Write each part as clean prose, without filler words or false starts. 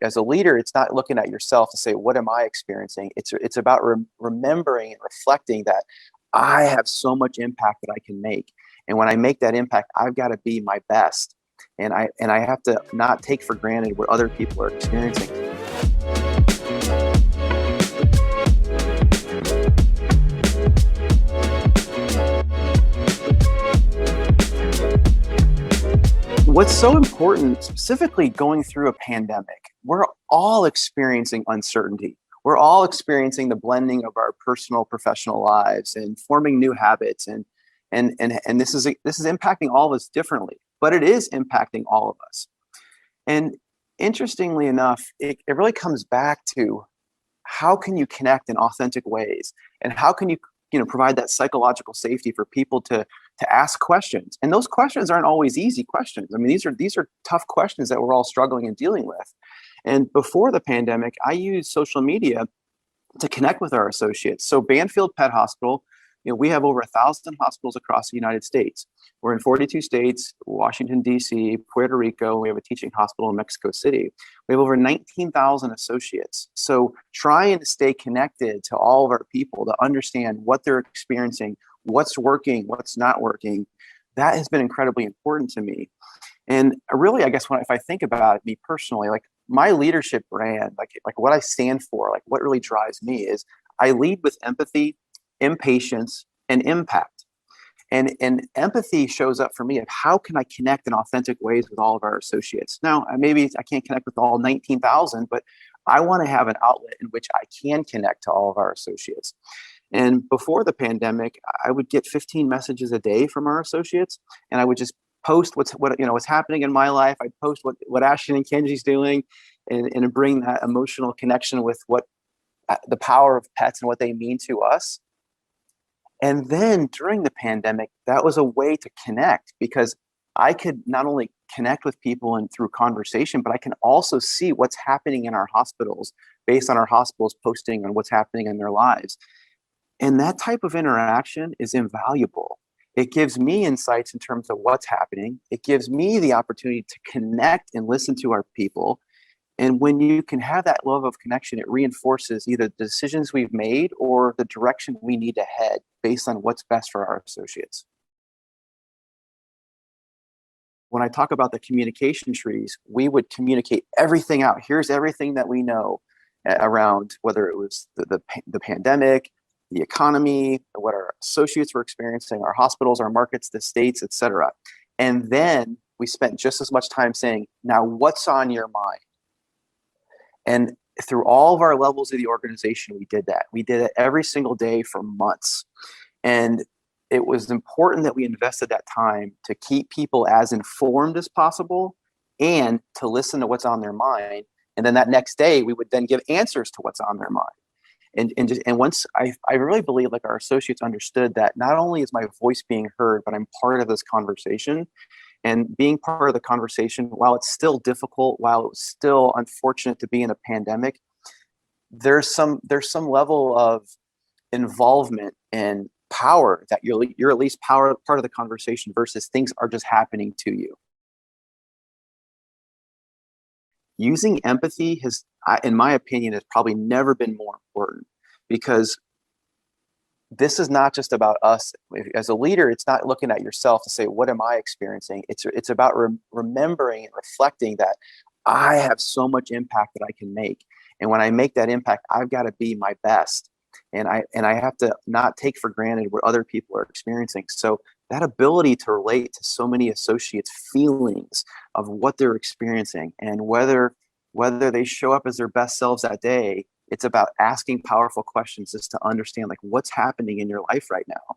As a leader, it's not looking at yourself to say, what am I experiencing? It's about remembering and reflecting that I have so much impact that I can make. And when I make that impact, I've got to be my best. And I have to not take for granted what other people are experiencing. What's so important, specifically going through a pandemic, we're all experiencing uncertainty. We're all experiencing the blending of our personal, professional lives and forming new habits. And this is impacting all of us differently, but it is impacting all of us. And interestingly enough, it really comes back to how can you connect in authentic ways, and how can you provide that psychological safety for people to ask questions. And those questions aren't always easy questions. I mean, these are tough questions that we're all struggling and dealing with. And before the pandemic, I used social media to connect with our associates. So Banfield Pet Hospital, we have over 1,000 hospitals across the United States. We're in 42 states, Washington, D.C., Puerto Rico. We have a teaching hospital in Mexico City. We have over 19,000 associates. So trying to stay connected to all of our people to understand what they're experiencing, what's working, what's not working, that has been incredibly important to me. And really, I guess if I think about it, me personally, like my leadership brand, like what I stand for, like what really drives me is I lead with empathy, impatience, and impact. And empathy shows up for me of how can I connect in authentic ways with all of our associates. Now, maybe I can't connect with all 19,000, but I want to have an outlet in which I can connect to all of our associates. And before the pandemic, I would get 15 messages a day from our associates, and I would just post what's happening in my life. I'd post what Ashton and Kenji's doing, and bring that emotional connection with what the power of pets and what they mean to us. And then during the pandemic, that was a way to connect, because I could not only connect with people and through conversation, but I can also see what's happening in our hospitals based on our hospitals posting on what's happening in their lives. And that type of interaction is invaluable. It gives me insights in terms of what's happening. It gives me the opportunity to connect and listen to our people. And when you can have that love of connection, it reinforces either the decisions we've made or the direction we need to head based on what's best for our associates. When I talk about the communication trees, we would communicate everything out. Here's everything that we know around, whether it was the pandemic, the economy, what our associates were experiencing, our hospitals, our markets, the states, et cetera. And then we spent just as much time saying, now what's on your mind? And through all of our levels of the organization, we did that. We did it every single day for months. And it was important that we invested that time to keep people as informed as possible and to listen to what's on their mind. And then that next day, we would then give answers to what's on their mind. And once I really believe like our associates understood that not only is my voice being heard, but I'm part of this conversation. And being part of the conversation, while it's still difficult, while it was still unfortunate to be in a pandemic, there's some level of involvement and power that you're at least part of the conversation versus things are just happening to you. Using empathy has, in my opinion, has probably never been more important, because this is not just about us. As a leader, it's not looking at yourself to say, what am I experiencing? It's about remembering and reflecting that I have so much impact that I can make. And when I make that impact, I've got to be my best. And I have to not take for granted what other people are experiencing. So that ability to relate to so many associates' feelings of what they're experiencing, and whether they show up as their best selves that day, it's about asking powerful questions just to understand like what's happening in your life right now.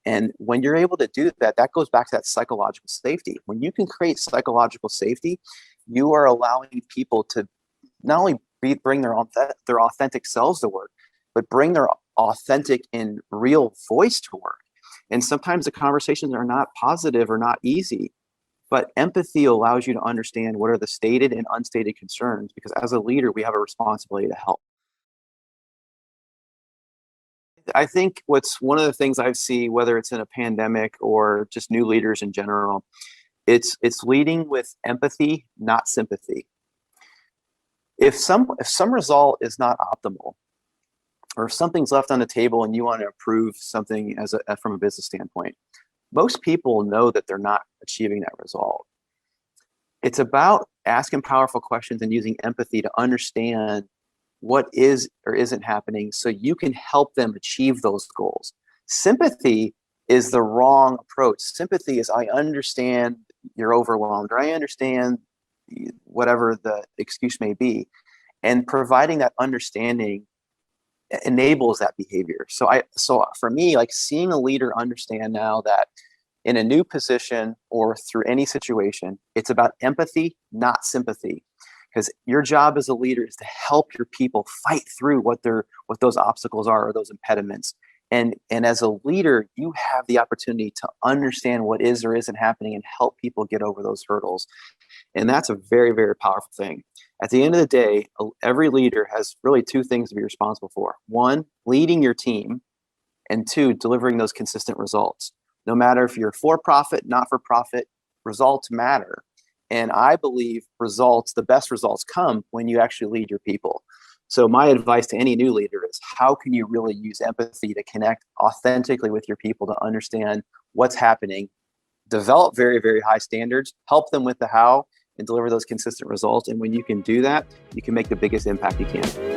And when you're able to do that, that goes back to that psychological safety. When you can create psychological safety, you are allowing people to not only bring their authentic selves to work, but bring their authentic and real voice to work. And sometimes the conversations are not positive or not easy, but empathy allows you to understand what are the stated and unstated concerns, because as a leader, we have a responsibility to help. I think what's one of the things I see, whether it's in a pandemic or just new leaders in general, it's leading with empathy, not sympathy. If some result is not optimal, or if something's left on the table and you want to improve something from a business standpoint, most people know that they're not achieving that result. It's about asking powerful questions and using empathy to understand what is or isn't happening so you can help them achieve those goals. Sympathy is the wrong approach. Sympathy is, I understand you're overwhelmed, or I understand whatever the excuse may be. And providing that understanding enables that behavior. So for me, like, seeing a leader understand now that in a new position or through any situation, it's about empathy, not sympathy. Because your job as a leader is to help your people fight through what those obstacles are, or those impediments. And as a leader, you have the opportunity to understand what is or isn't happening and help people get over those hurdles. And that's a very, very powerful thing. At the end of the day, every leader has really two things to be responsible for. One, leading your team, and two, delivering those consistent results. No matter if you're for profit, not for profit, results matter. And I believe the best results come when you actually lead your people. So my advice to any new leader is, how can you really use empathy to connect authentically with your people to understand what's happening, develop very, very high standards, help them with the how, and deliver those consistent results. And when you can do that, you can make the biggest impact you can.